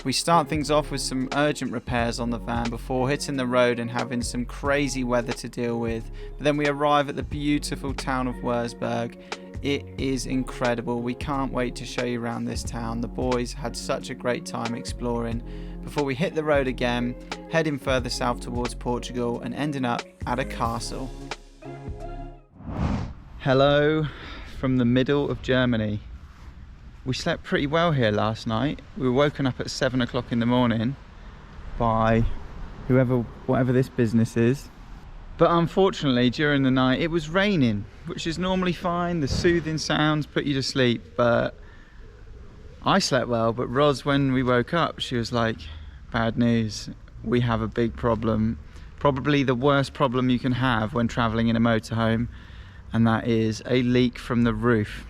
We start things off with some urgent repairs on the van before hitting the road and having some crazy weather to deal with. But then we arrive at the beautiful town of Würzburg. It is incredible. We can't wait to show you around this town. The boys had such a great time exploring before we hit the road again, heading further south towards Portugal and ending up at a castle. Hello from the middle of Germany. We slept pretty well here last night. We were woken up at 7 o'clock in the morning by whatever this business is. But unfortunately, during the night, it was raining, which is normally fine. The soothing sounds put you to sleep, but I slept well. But Roz, when we woke up, she was like, bad news. We have a big problem. Probably the worst problem you can have when traveling in a motorhome, and that is a leak from the roof.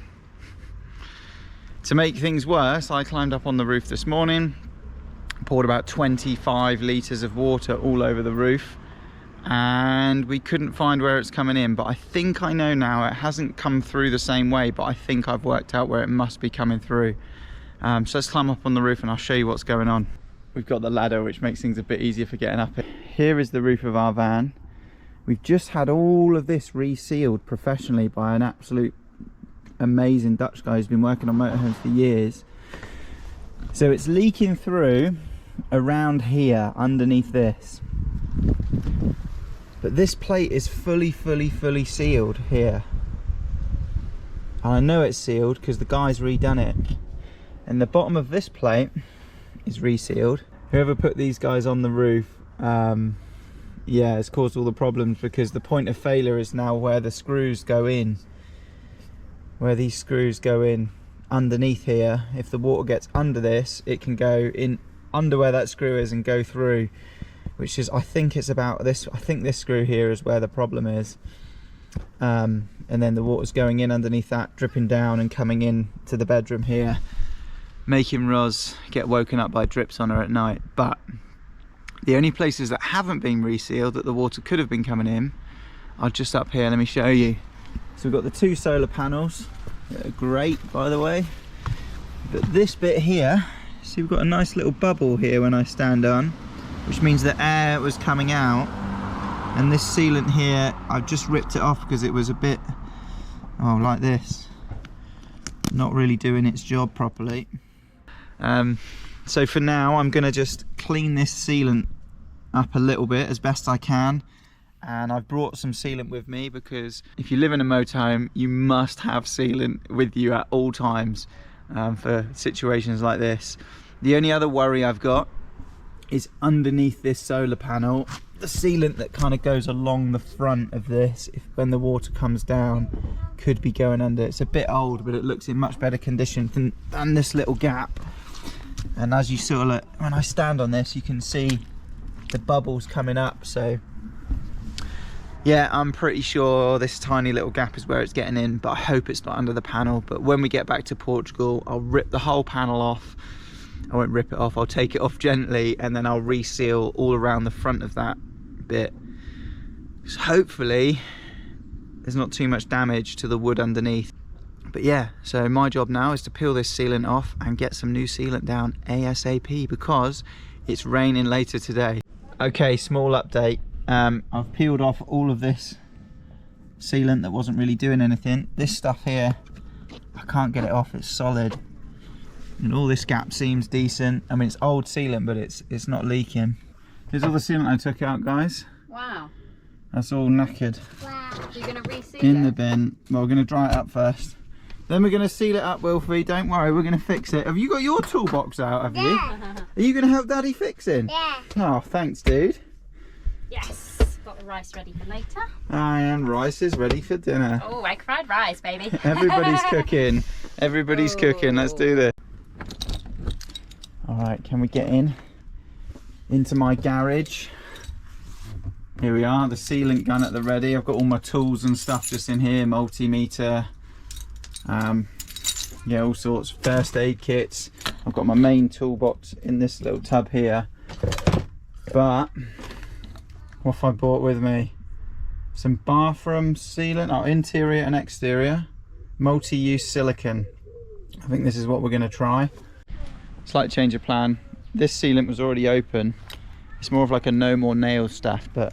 To make things worse, I climbed up on the roof this morning, poured about 25 litres of water all over the roof, and we couldn't find where it's coming in. But I think I know now. It hasn't come through the same way, but I think I've worked out where it must be coming through. So let's climb up on the roof and I'll show you what's going on. We've got the ladder, which makes things a bit easier for getting up. Here is the roof of our van. We've just had all of this resealed professionally by an absolute amazing Dutch guy who's been working on motorhomes for years. So it's leaking through around here underneath this, but this plate is fully sealed here, and I know it's sealed because the guy's redone it, and the bottom of this plate is resealed. Whoever put these guys on the roof, yeah, it's caused all the problems, because the point of failure is now where the screws go in. Where these screws go in underneath here. If the water gets under this, it can go in under where that screw is and go through, which is, I think it's about this, I think this screw here is where the problem is. And then the water's going in underneath that, dripping down and coming in to the bedroom here, making Roz get woken up by drips on her at night. But the only places that haven't been resealed, that the water could have been coming in, are just up here. Let me show you. So we've got the two solar panels, that are great by the way, but this bit here, see, we've got a nice little bubble here when I stand on, which means that air was coming out, and this sealant here, I've just ripped it off because it was a bit, oh, like this, not really doing its job properly. So for now I'm going to just clean this sealant up a little bit as best I can. And I've brought some sealant with me, because if you live in a motorhome, you must have sealant with you at all times for situations like this. The only other worry I've got is underneath this solar panel, the sealant that kind of goes along the front of this, if when the water comes down, could be going under. It's a bit old, but it looks in much better condition than this little gap. And as you sort of, when I stand on this, you can see the bubbles coming up. So yeah, I'm pretty sure this tiny little gap is where it's getting in, but I hope it's not under the panel. But when we get back to Portugal, I'll rip the whole panel off. I won't rip it off, I'll take it off gently, and then I'll reseal all around the front of that bit. So hopefully there's not too much damage to the wood underneath. But yeah, so my job now is to peel this sealant off and get some new sealant down ASAP, because it's raining later today. Okay, small update. I've peeled off all of this sealant that wasn't really doing anything. This stuff here, I can't get it off, it's solid. And all this gap seems decent. I mean, it's old sealant, but it's not leaking. Here's all the sealant I took out, guys. Wow. That's all knackered. Wow. So you're going to reseal it? In the bin. Well, we're going to dry it up first. Then we're going to seal it up, Wilfie. Don't worry, we're going to fix it. Have you got your toolbox out, have you? Yeah. Are you going to help Daddy fix it? Yeah. Oh, thanks, dude. Yes. Got the rice ready for later. And rice is ready for dinner. Oh, egg fried rice, baby. Everybody's cooking. Everybody's cooking. Let's do this. All right, can we get into my garage? Here we are, the sealant gun at the ready. I've got all my tools and stuff just in here, multimeter, yeah, all sorts, first aid kits. I've got my main toolbox in this little tub here. But what have I brought with me? Some bathroom sealant, oh, interior and exterior, multi-use silicone. I think this is what we're going to try. Slight change of plan. this sealant was already open. It's more of like a no more nail stuff, but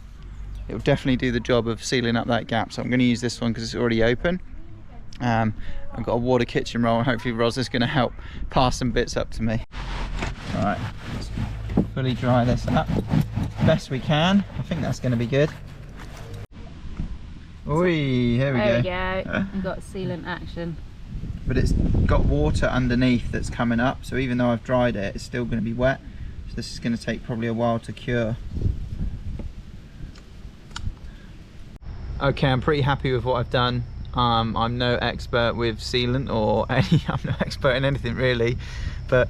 it will definitely do the job of sealing up that gap. So I'm going to use this one because it's already open. I've got a water kitchen roll, and hopefully Ros is going to help pass some bits up to me. All right, let's fully dry this up best we can. I think that's going to be good. Oi, here we go. There we go. We've got sealant action. But it's got water underneath that's coming up, so even though I've dried it, it's still going to be wet. So this is going to take probably a while to cure. Okay, I'm pretty happy with what I've done. I'm no expert with sealant or I'm no expert in anything really, but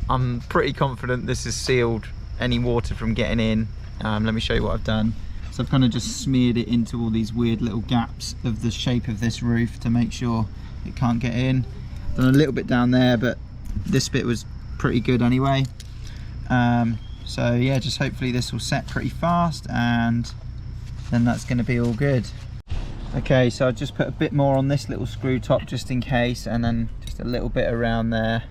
I'm pretty confident this has sealed any water from getting in. Let me show you what I've done. So I've kind of just smeared it into all these weird little gaps of the shape of this roof to make sure it can't get in. Done a little bit down there, but this bit was pretty good anyway. So yeah, just hopefully this will set pretty fast, and then that's going to be all good. Okay, so I've just put a bit more on this little screw top just in case, and then just a little bit around there.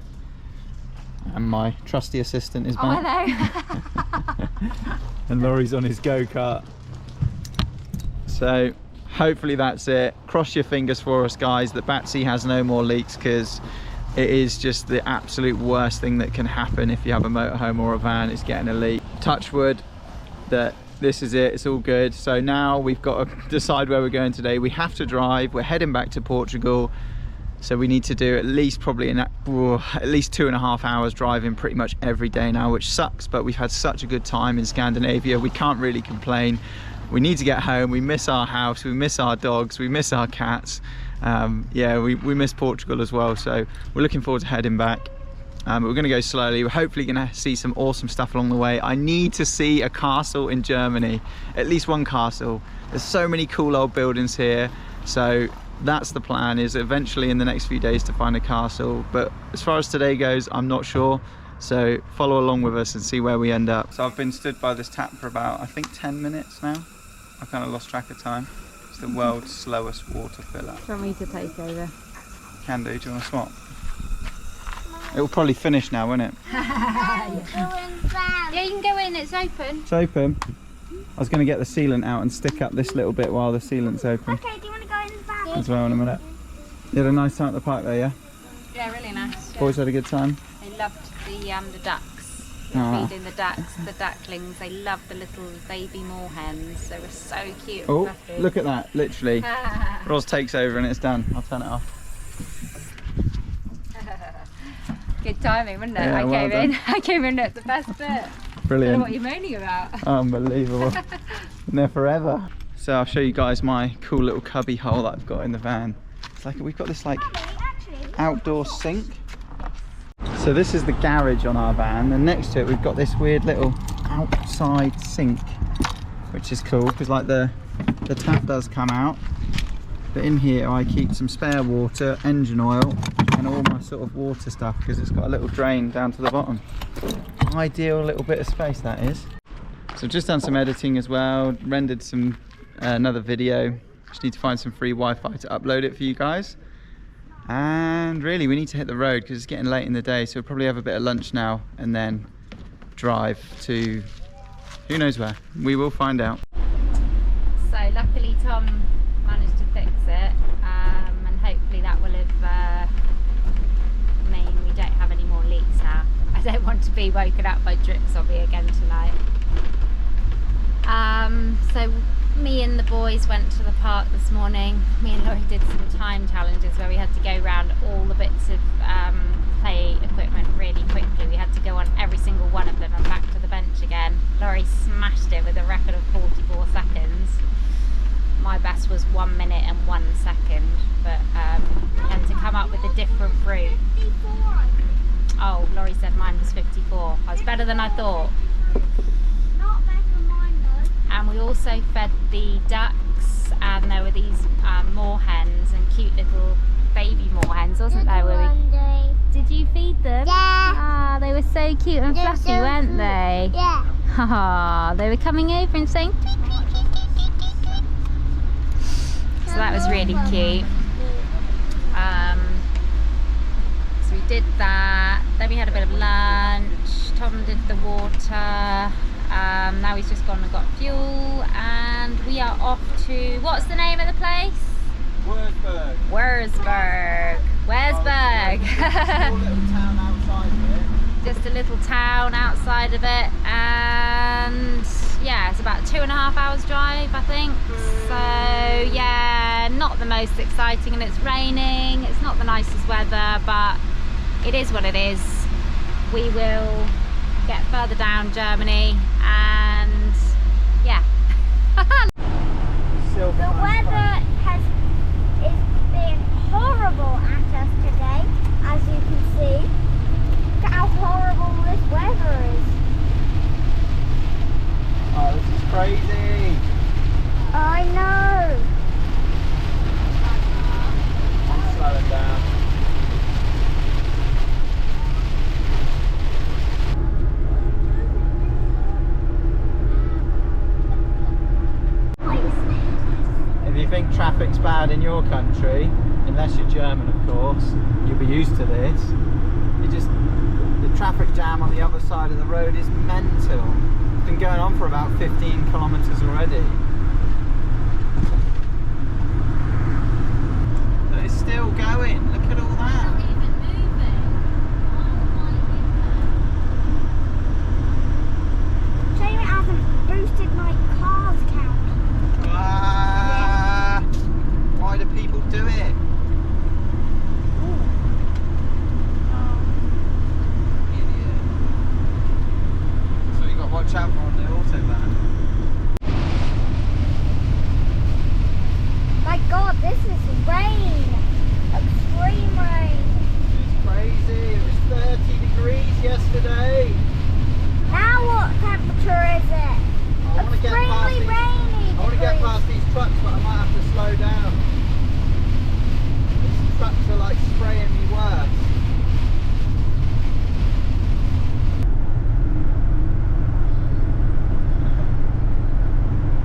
And my trusty assistant is back. Hello. And Laurie's on his go-kart. So hopefully that's it. Cross your fingers for us, guys, that Batsy has no more leaks, because it is just the absolute worst thing that can happen if you have a motorhome or a van, is getting a leak. Touch wood that this is it, it's all good. So now we've got to decide where we're going today. We have to drive, we're heading back to Portugal, so we need to do at least probably at least 2.5 hours driving pretty much every day now, which sucks, but we've had such a good time in Scandinavia, we can't really complain. We need to get home, we miss our house, we miss our dogs, we miss our cats. Yeah, we miss Portugal as well, so we're looking forward to heading back. But we're going to go slowly. We're hopefully going to see some awesome stuff along the way. I need to see a castle in Germany, at least one castle. There's so many cool old buildings here, so that's the plan, is eventually in the next few days to find a castle. But as far as today goes, I'm not sure, so follow along with us and see where we end up. So I've been stood by this tap for about, I think, 10 minutes now. I kind of lost track of time. It's the world's slowest water filler. Do you want me to take over? Can do. Do you want to swap? It will probably finish now, won't it? Yeah, you can go in, it's open. It's open. I was going to get the sealant out and stick up this little bit while the sealant's open. Okay, do you want to go in the van? As well in a minute. You had a nice time at the park there, yeah? Yeah, really nice. Boys had a good time? They loved the ducks. Ah. Feeding the ducks, the ducklings. They loved the little baby moorhens. They were so cute. Oh, and fluffy. look at that, literally. Ros takes over and it's done. I'll turn it off. Good timing, wasn't it? Yeah, I came in at the best bit. I don't know Brilliant. what you're moaning about. Unbelievable. Been there forever. So I'll show you guys my cool little cubby hole that I've got in the van. It's like we've got this like outdoor sink. So this is the garage on our van, and next to it we've got this weird little outside sink, which is cool because like the tap does come out, but in here I keep some spare water, engine oil, and all my sort of water stuff, because it's got a little drain down to the bottom. Ideal little bit of space that is. So I've just done some editing as well, rendered some another video. Just need to find some free Wi-Fi to upload it for you guys. And really we need to hit the road because it's getting late in the day, so we'll probably have a bit of lunch now and then drive to who knows where. We will find out. So luckily Tom managed to fix it, and hopefully that will have mean we don't have any more leaks now. I don't want to be woken up by drips on me again tonight. So me and the boys went to the park this morning. Me and Laurie did some time challenges where we had to go around all the bits of play equipment really quickly. We had to go on every single one of them and back to the bench again. Laurie smashed it with a record of 44 seconds. My best was 1 minute and 1 second, but we had to come up with a different route. Oh, Laurie said mine was 54. I was better than I thought. Not better than mine though. And we also fed the ducks, and there were these moorhens and cute little baby moorhens, wasn't there? Did you feed them? Yeah. Ah, they were so cute and They're fluffy, so weren't cute. they? Yeah. Ah, they were coming over and saying tweet, tweet, tweet, tweet, tweet, tweet, tweet. So that was really cute. So we did that, then we had a bit of lunch. Tom did the water. Now he's just gone and got fuel, and we are off to, what's the name of the place? Würzburg. Würzburg. Würzburg. Just a little town outside of it. Just a little town outside of it, and yeah, it's about 2.5 hours drive, I think. So yeah, not the most exciting, and it's raining. It's not the nicest weather, but it is what it is. We will get further down Germany, and yeah. The weather is being horrible at us today, as you can see. Look how horrible this weather is. Oh, this is crazy. I know. I'm slowing down. If you think traffic's bad in your country, unless you're German of course, you'll be used to this. The traffic jam on the other side of the road is mental. It's been going on for about 15 kilometres already. But it's still going, look at all that. Shame it hasn't boosted my cars count. Ah, why do people do it? Idiot. So you got to watch out for on the autobahn. My God, this is rain. Extreme rain. It's crazy. It was 30 degrees yesterday. Now what temperature is it? I want to get past Extremely these. rainy. I want to get degrees. past these trucks, but I might have to slow down. These trucks are like spraying me worse.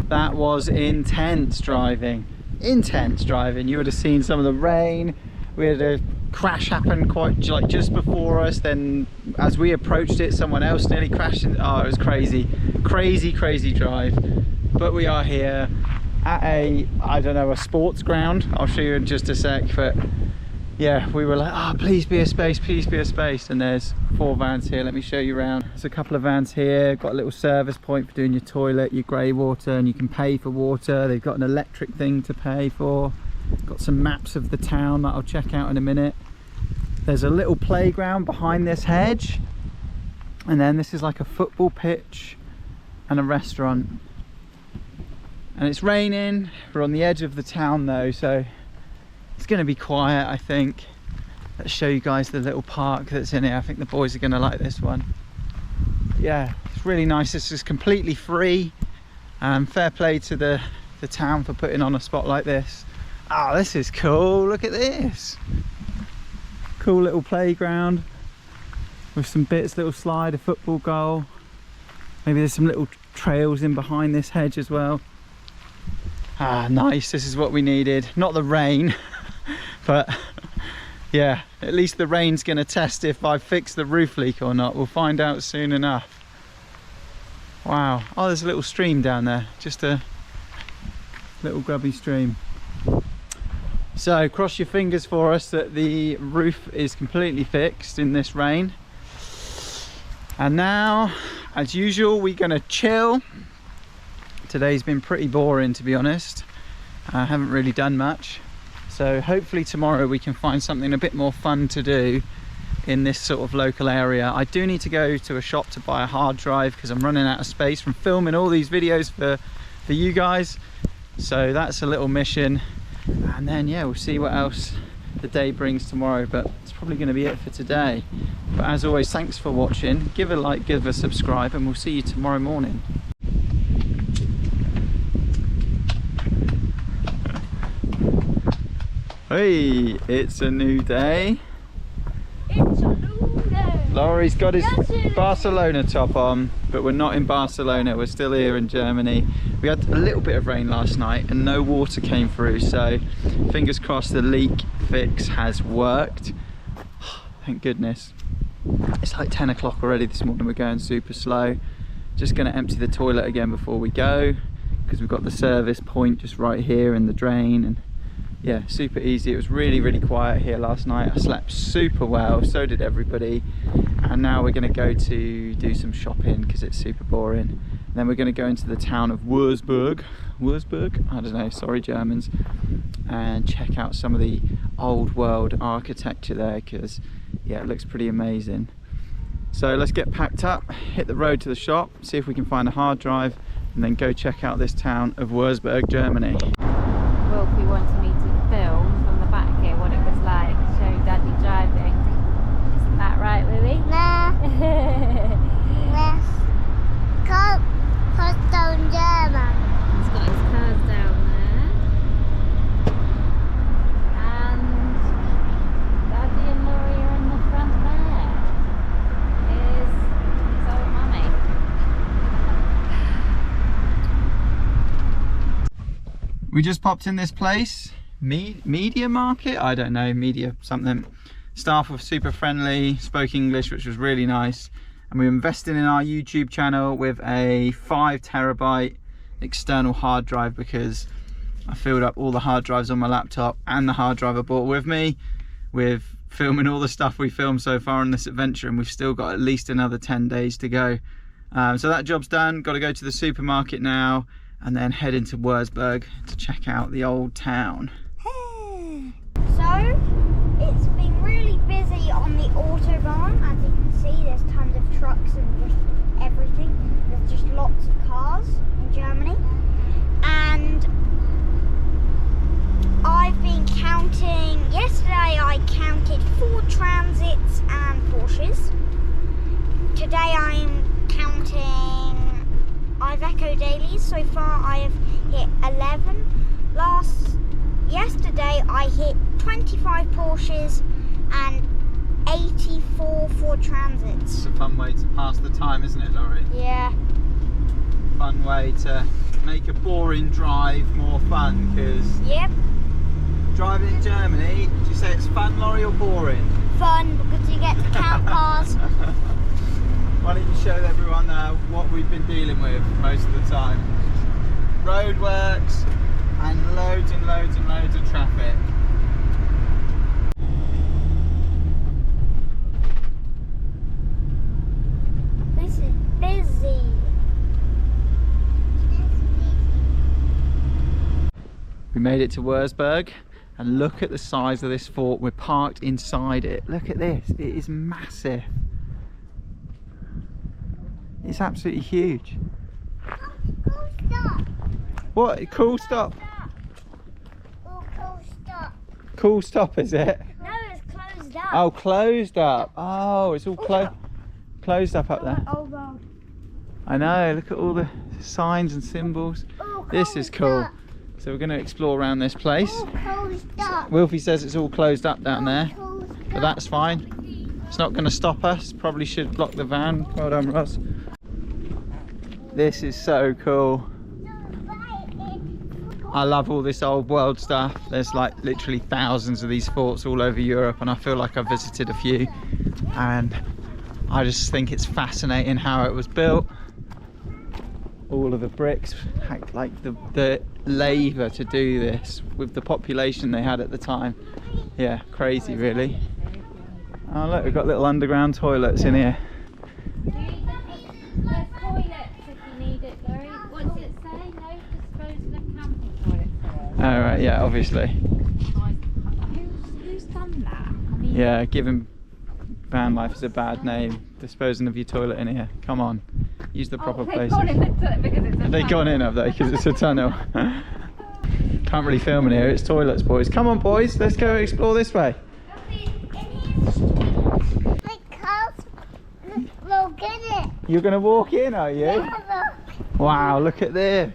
That was intense driving. Intense driving. You would have seen some of the rain. We had a crash happen quite like just before us. Then as we approached it, someone else nearly crashed. Oh, it was crazy. Crazy drive. But we are here at I don't know, a sports ground. I'll show you in just a sec. But yeah, we were like, oh, please be a space, please be a space. And there's 4 vans here. Let me show you around. There's a couple of vans here. Got a little service point for doing your toilet, your grey water, and you can pay for water. They've got an electric thing to pay for. Got some maps of the town that I'll check out in a minute. There's a little playground behind this hedge. And then this is like a football pitch and a restaurant. And it's raining. We're on the edge of the town though, so it's going to be quiet, I think. Let's show you guys the little park that's in here. I think the boys are going to like this one. Yeah, it's really nice. This is completely free. Fair play to the town for putting on a spot like this. Oh, this is cool. Look at this. Cool little playground with some bits, little slide, a football goal. Maybe there's some little trails in behind this hedge as well. Ah, nice. This is what we needed. Not the rain, but yeah, at least the rain's going to test if I fix the roof leak or not. We'll find out soon enough. Wow. Oh, there's a little stream down there. Just a little grubby stream. So cross your fingers for us that the roof is completely fixed in this rain. And now, as usual, we're going to chill. Today's been pretty boring, to be honest. I haven't really done much. So hopefully tomorrow we can find something a bit more fun to do in this sort of local area. I do need to go to a shop to buy a hard drive because I'm running out of space from filming all these videos for you guys. So that's a little mission. And then yeah, we'll see what else the day brings tomorrow, but it's probably going to be it for today. But as always, thanks for watching. Give a like, give a subscribe, and we'll see you tomorrow morning. Hey, it's a new day. It's a new day. Laurie's got his Yes, Barcelona top on, but we're not in Barcelona, we're still here in Germany. We had a little bit of rain last night and no water came through, so fingers crossed the leak fix has worked. Thank goodness. It's like 10 o'clock already this morning. We're going super slow. Just going to empty the toilet again before we go, because we've got the service point just right here and the drain, and yeah, super easy. It was really, really quiet here last night. I slept super well, so did everybody. And now we're going to go to do some shopping because it's super boring. And then we're going to go into the town of Würzburg, I don't know, sorry Germans, and check out some of the old world architecture there, because yeah, it looks pretty amazing. So let's get packed up, hit the road to the shop, see if we can find a hard drive, and then go check out this town of Würzburg, Germany. Wolfie wanted me to film from the back here what it was like, show Daddy driving. Isn't that right, Willie? Nah. Yes. Cars down German. He's got his cars down there. And Daddy and Laurie are in the front there. Here's his old mummy. We just popped in this place, Media Market, I don't know, media something. Staff were super friendly, spoke English, which was really nice. And we were investing in our YouTube channel with a 5 terabyte external hard drive, because I filled up all the hard drives on my laptop and the hard drive I brought with me with filming all the stuff we filmed so far on this adventure, and we've still got at least another 10 days to go. So that job's done. Got to go to the supermarket now and then head into Würzburg to check out the old town. So, it's been really busy on the Autobahn. As you can see, there's tons of trucks and just everything. There's just lots of cars in Germany. And I've been counting, yesterday I counted 4 transits and Porsches. Today I'm counting Iveco dailies. So far I have hit 11. Yesterday I hit 25 Porsches and 84 Ford Transits. It's a fun way to pass the time, isn't it, Laurie? Yeah. Fun way to make a boring drive more fun, because Yep. driving in Germany, do you say it's fun, Laurie, or boring? Fun, because you get to count cars. Why don't you show everyone what we've been dealing with most of the time? Roadworks and loads and loads and loads of traffic. This is busy. We made it to Würzburg, and look at the size of this fort. We're parked inside it. Look at this, it is massive. It's absolutely huge. Cool stop. What? Cool stop? Oh, cool stop. Cool stop, is it? No, it's closed up. Oh, closed up. Oh, it's all closed up there. Oh, road. I know, look at all the signs and symbols. Oh, This is cool. So we're going to explore around this place. Oh, closed up. Wilfie says it's all closed up down there, Closed but up. that's fine. It's not going to stop us. Probably should block the van. Well done, Ross. This is so cool. I love all this old world stuff. There's like literally thousands of these forts all over Europe, and I feel like I've visited a few, and I just think it's fascinating how it was built. All of the bricks, like the labour to do this with the population they had at the time. Yeah, crazy really. Oh look, we've got little underground toilets in here. There's toilets if you need it, Laurie. What's it say? No disposal of camping toilets. Oh right, yeah, obviously. Who's done that? I mean, Yeah, giving van life is a bad name. Disposing of your toilet in here. Come on, use the proper places. Gone in because it's a They've gone in, have they? Because it's a tunnel. Can't really film in here. It's toilets, boys. Come on, boys. Let's go explore this way. We'll get it. You're gonna walk in, are you? Wow, look at this.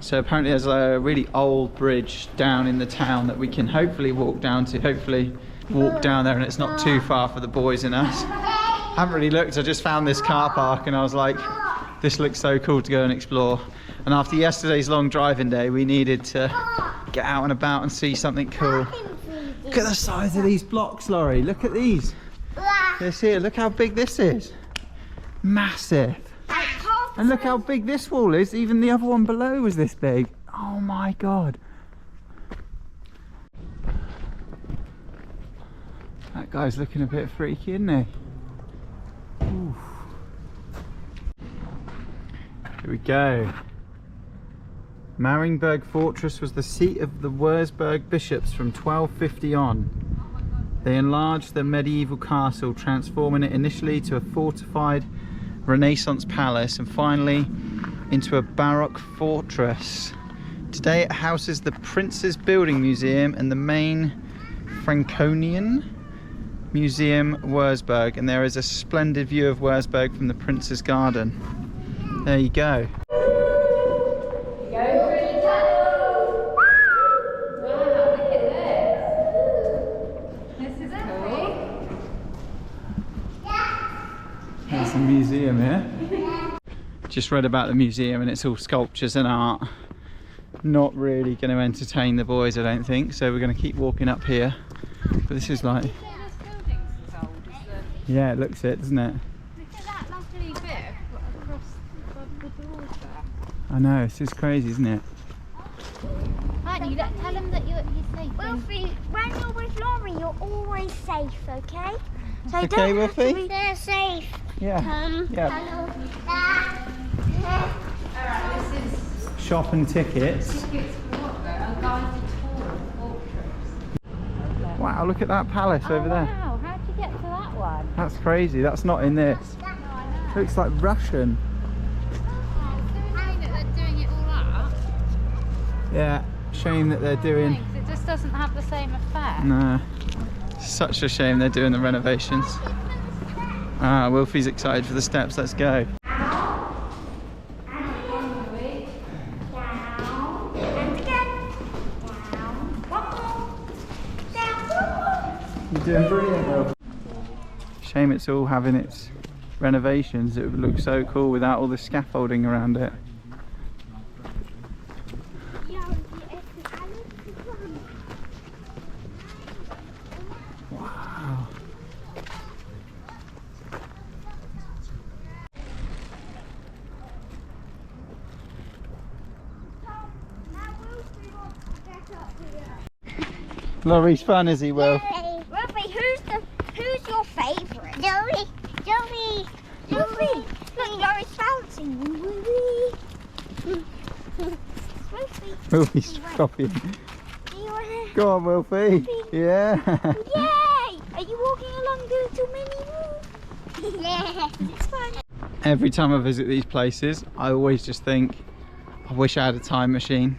So apparently there's a really old bridge down in the town that we can hopefully walk down to. Hopefully walk down there and it's not too far for the boys and us. I haven't really looked. I just found this car park and I was like, this looks so cool to go and explore. And after yesterday's long driving day, we needed to get out and about and see something cool. Look at the size of these blocks, Laurie. Look at these. This here, look how big this is. Massive. And look how big this wall is. Even the other one below was this big. Oh my God. That guy's looking a bit freaky, isn't he? Ooh. Here we go. Marberg Fortress was the seat of the Würzburg bishops from 1250 on. They enlarged the medieval castle, transforming it initially to a fortified Renaissance palace and finally into a Baroque fortress. Today it houses the Prince's Building Museum and the main Franconian Museum Würzburg, and there is a splendid view of Würzburg from the Prince's Garden. There you go. There's a museum here. Just read about the museum and it's all sculptures and art. Not really going to entertain the boys, I don't think, so we're going to keep walking up here. But this is like... Yeah, it looks it, doesn't it? Look at that lovely bit across the doors there. I know, this is crazy, isn't it? Aren't you? Tell them that you're safe. Wolfie, when you're with Laurie, you're always safe, okay? So Okay, don't have to Wolfie? be there safe. Yeah. Yeah. Alright, this is Shop and tickets. tickets for what though? A guided tour of fortress. Wow, look at that palace over there. Wow, how'd you get to that one? That's crazy, that's not in this. No, I know. Looks like Russian. So annoying that they're doing it all up. Yeah, shame that they're doing... Thanks, it just doesn't have the same effect. No. Such a shame they're doing the renovations. Ah, Wolfie's excited for the steps, let's go. You're doing brilliant, Wolf. Shame it's all having its renovations. It would look so cool without all the scaffolding around it. Wow. Laurie's fun, is he, Will? Wolfie, who's your favourite? Joey. Wolfie, look, Laurie's bouncing. Wolfie. Wolfie's copying. Do you wanna... Go on, Wolfie. Yeah. Yay! Are you walking along the little mini wall? Yeah, it's fun. Every time I visit these places, I always just think, I wish I had a time machine.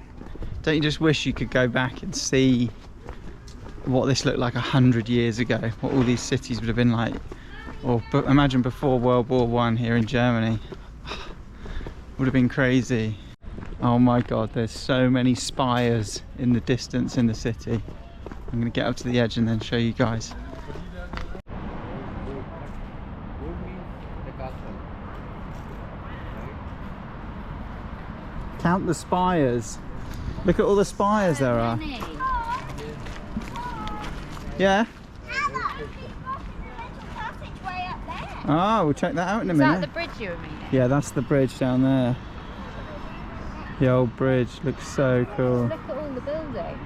Don't you just wish you could go back and see what this looked like 100 years ago, what all these cities would have been like? Or imagine before World War I here in Germany. Would have been crazy. Oh my God, there's so many spires in the distance in the city. I'm going to get up to the edge and then show you guys. Count the spires. Look at all the spires there are. Yeah? Oh, we'll check that out in a minute. Is that the bridge you were meaning? Yeah, that's the bridge down there. The old bridge looks so cool. Look at all the buildings.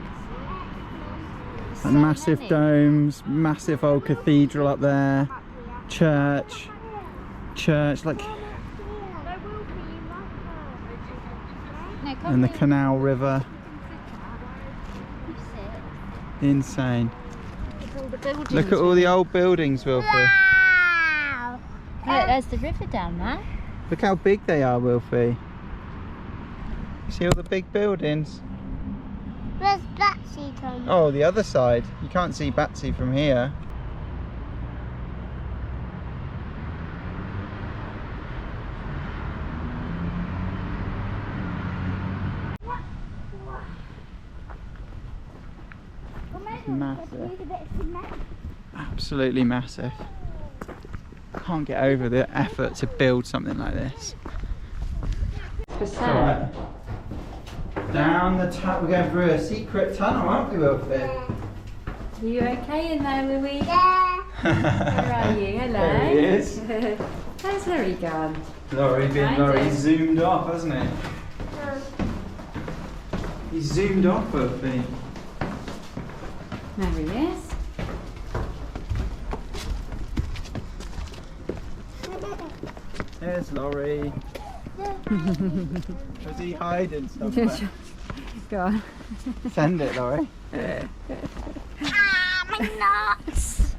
And massive domes, massive old cathedral up there, church, like, No, come and the here. canal river. Insane. Look at all the old buildings, Wilfie. Wow! Look, there's the river down there. Look how big they are, Wilfie. You see all the big buildings? Where's Batsy, Tom? Oh, the other side. You can't see Batsy from here. Massive. Absolutely massive. Can't get over the effort to build something like this. Alright. Down the tunnel, we're going through a secret tunnel, aren't we, Wilfie? Are you okay in there, Louis? Yeah. Where are you? Hello. There he is. Where's Laurie gone? Laurie being Laurie zoomed off, hasn't he? He's zoomed off, Wolfie. There he is. There's Laurie. Was he hiding somewhere? Go on. Send it, Laurie. Ah, my nuts.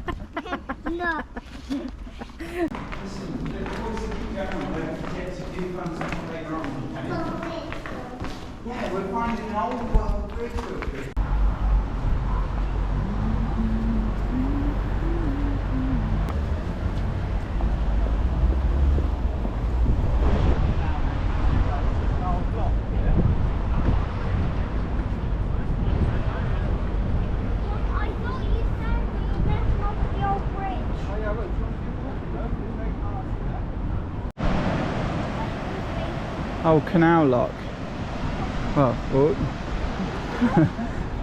No. Yeah, we're finding an old world bridge. Oh, canal lock. Well, oh.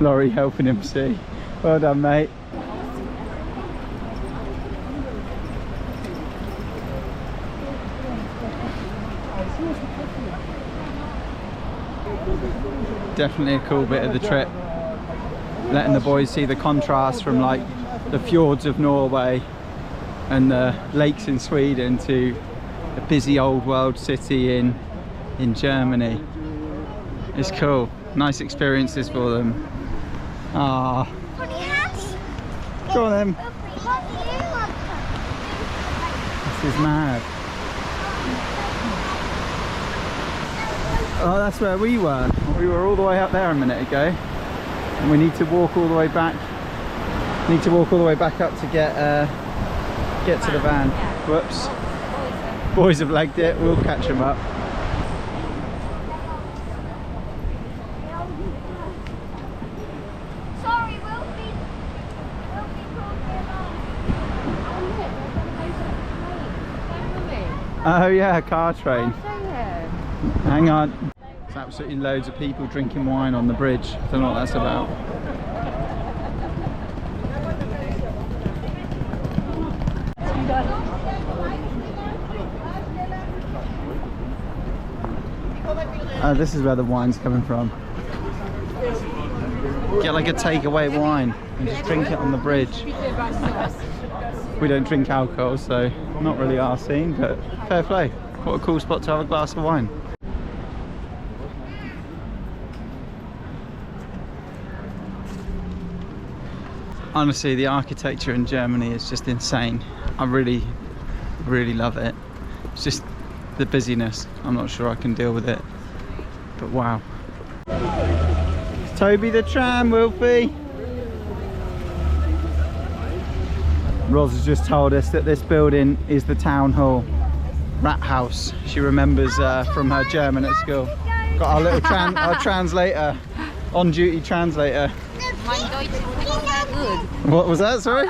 Laurie helping him see. Well done, mate. Definitely a cool bit of the trip. Letting the boys see the contrast from like the fjords of Norway and the lakes in Sweden to a busy old world city in Germany. It's cool. Nice experiences for them. Ah. Go on then. This is mad. Oh, that's where we were. We were all the way up there a minute ago. And we need to walk all the way back. Need to walk all the way back up to get to the van. Whoops. Boys have legged it. We'll catch them up. Oh yeah, car train. Hang on. There's absolutely loads of people drinking wine on the bridge. I don't know what that's about. Oh, this is where the wine's coming from. Get like a takeaway wine and just drink it on the bridge. We don't drink alcohol, so not really our scene, but fair play. What a cool spot to have a glass of wine. Honestly, the architecture in Germany is just insane. I really love it. It's just the busyness. I'm not sure I can deal with it, but wow. Toby the tram, Wilfie. Roz has just told us that this building is the town hall, rat house. She remembers from her German at school. Got our little our translator, on-duty translator. Mein Deutsch is not sehr good. What was that? Sorry.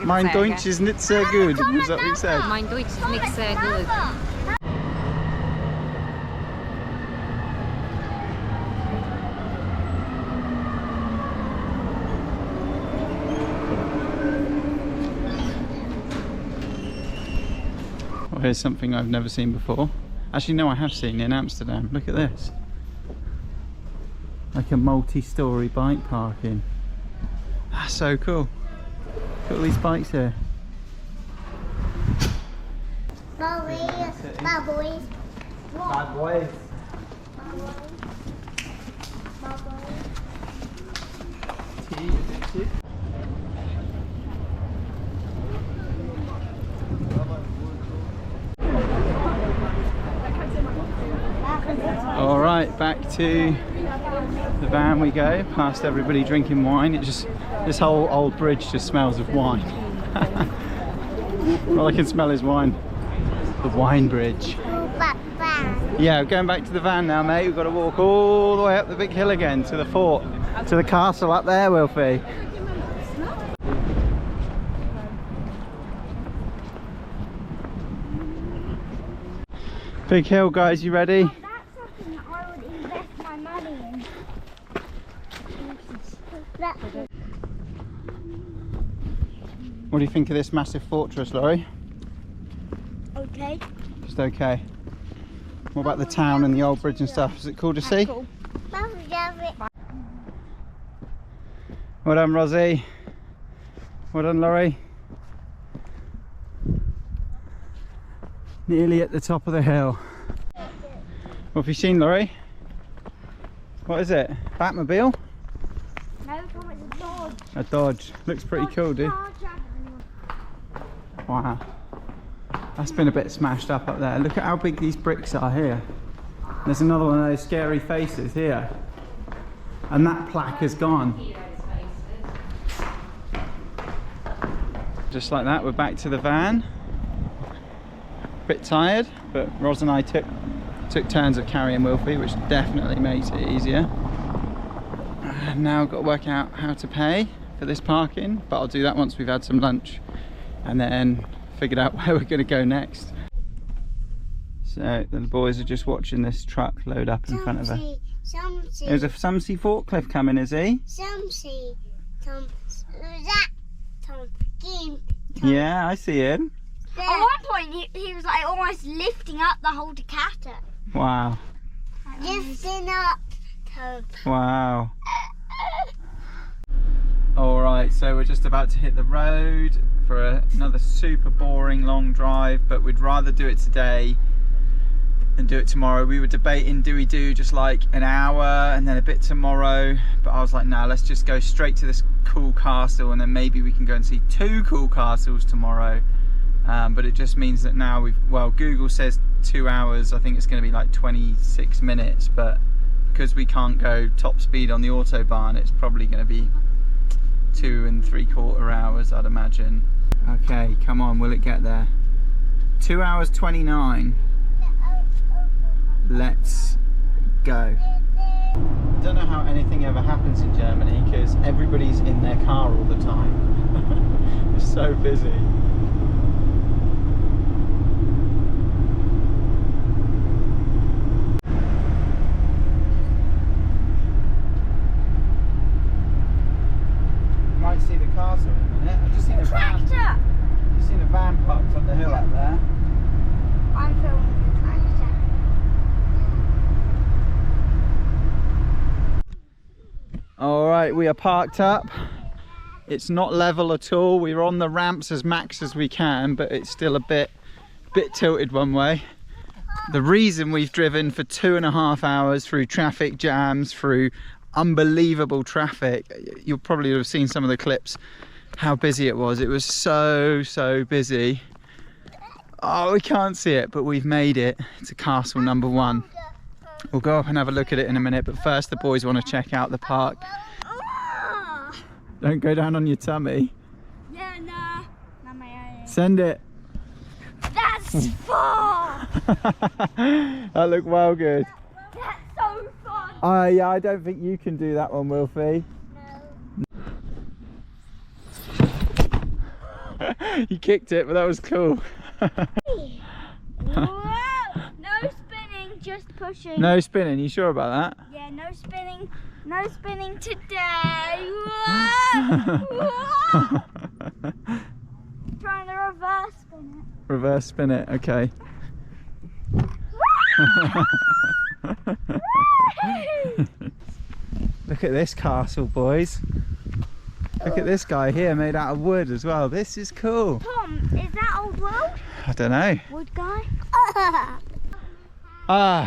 Mein Deutsch is nicht sehr good. Was that what you said? Mein Deutsch is nicht sehr good. Well, here's something I've never seen before. Actually, no, I have seen in Amsterdam. Look at this. Like a multi-storey bike parking. That's so cool. Look at all these bikes here. Bad boys. Bad boys. All right, back to the van we go. Past everybody drinking wine. It just, this whole old bridge just smells of wine. All I can smell is wine. The wine bridge. Yeah, we're going back to the van now, mate. We've got to walk all the way up the big hill again to the fort, to the castle up there, Wilfie. Big hill, guys, you ready? That's something that I would invest my money in. What do you think of this massive fortress, Laurie? Okay. Just okay. What about the town and the old bridge and stuff? Is it cool to see? Cool. Well done, Rosie. Well done, Laurie. Nearly at the top of the hill. What have you seen, Laurie? What is it? Batmobile? No, Tom, it's a dog. A Dodge. Looks pretty cool, dude. Wow. That's been a bit smashed up there. Look at how big these bricks are here. There's another one of those scary faces here. And that plaque is gone. Just like that, we're back to the van. Bit tired, but Ros and I took turns of carrying Wilfie, which definitely makes it easier. Now got to work out how to pay for this parking, but I'll do that once we've had some lunch and then figured out where we're going to go next. So the boys are just watching this truck load up in front of her. There's a Sumsey forklift coming, is he? Yeah, I see him. At one point he was like almost lifting up the whole Takata. Wow. Lifting up. Wow. Alright, so we're just about to hit the road for another super boring long drive, but we'd rather do it today than do it tomorrow. We were debating, do we do just like an hour and then a bit tomorrow, but I was like, nah, let's just go straight to this cool castle and then maybe we can go and see 2 cool castles tomorrow. But it just means that now Google says 2 hours, I think it's going to be like 26 minutes, but because we can't go top speed on the autobahn, it's probably going to be 2 3/4 hours, I'd imagine. Okay, come on, will it get there? 2 hours 29. Let's go. I don't know how anything ever happens in Germany because everybody's in their car all the time. It's so busy. Might see the castle in a minute. I've just seen a van. Just seen a van parked on the hill up there. I'm filming the tractor. Alright, we are parked up. It's not level at all. We're on the ramps as max as we can, but it's still a bit tilted one way. The reason we've driven for 2.5 hours through traffic jams, through unbelievable traffic, you'll probably have seen some of the clips, how busy it was. It was so busy. Oh, we can't see it, but we've made it to castle number 1. We'll go up and have a look at it in a minute, but first the boys want to check out the park. Don't go down on your tummy. Yeah, nah. Not my own. Send it. That's far. That looked well good. That's so fun. Yeah, I don't think you can do that one, Wilfie. No. You kicked it, but that was cool. Whoa! No spinning, just pushing. No spinning, you sure about that? Yeah, no spinning. No spinning today. Whoa! Whoa! Trying to reverse spin it. Reverse spin it, okay. Look at this castle, boys. Look at this guy here, made out of wood as well. This is cool. Tom, is that old world? I don't know. Wood guy?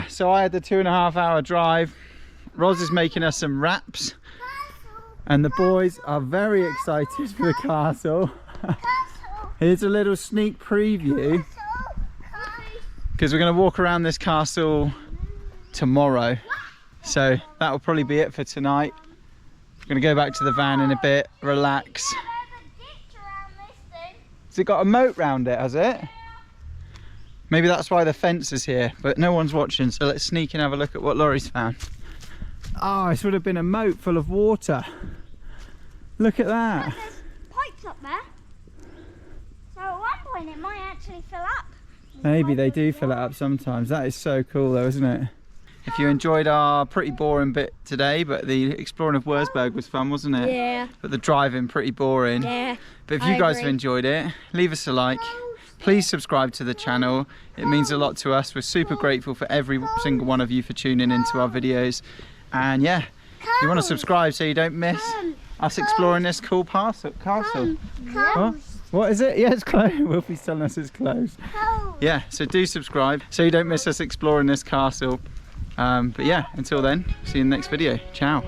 So I had the 2.5 hour drive. Ros is making us some wraps. And the boys are very excited for the castle. Here's a little sneak preview. Because we're going to walk around this castle tomorrow. So that'll probably be it for tonight. We're going to go back to the van in a bit, relax. Has it got a moat round it, has it? Maybe that's why the fence is here, but no one's watching, so let's sneak and have a look at what Laurie's found. Oh, this would have been a moat full of water. Look at that. But there's pipes up there. So at one point it might actually fill up. Maybe they do fill it up sometimes. That is so cool though, isn't it? if you enjoyed our pretty boring bit today, but the exploring of Würzburg was fun, wasn't it? Yeah. But the driving pretty boring. Yeah. But if you guys have enjoyed it, leave us a like. Please subscribe to the channel. It means a lot to us. We're super grateful for every single one of you for tuning into our videos. And yeah, you want to subscribe so you don't miss us exploring this cool castle. What is it? Yeah, it's closed. Wolfie's telling us it's closed. Yeah, so do subscribe so you don't miss us exploring this castle. But yeah, until then, see you in the next video. Ciao.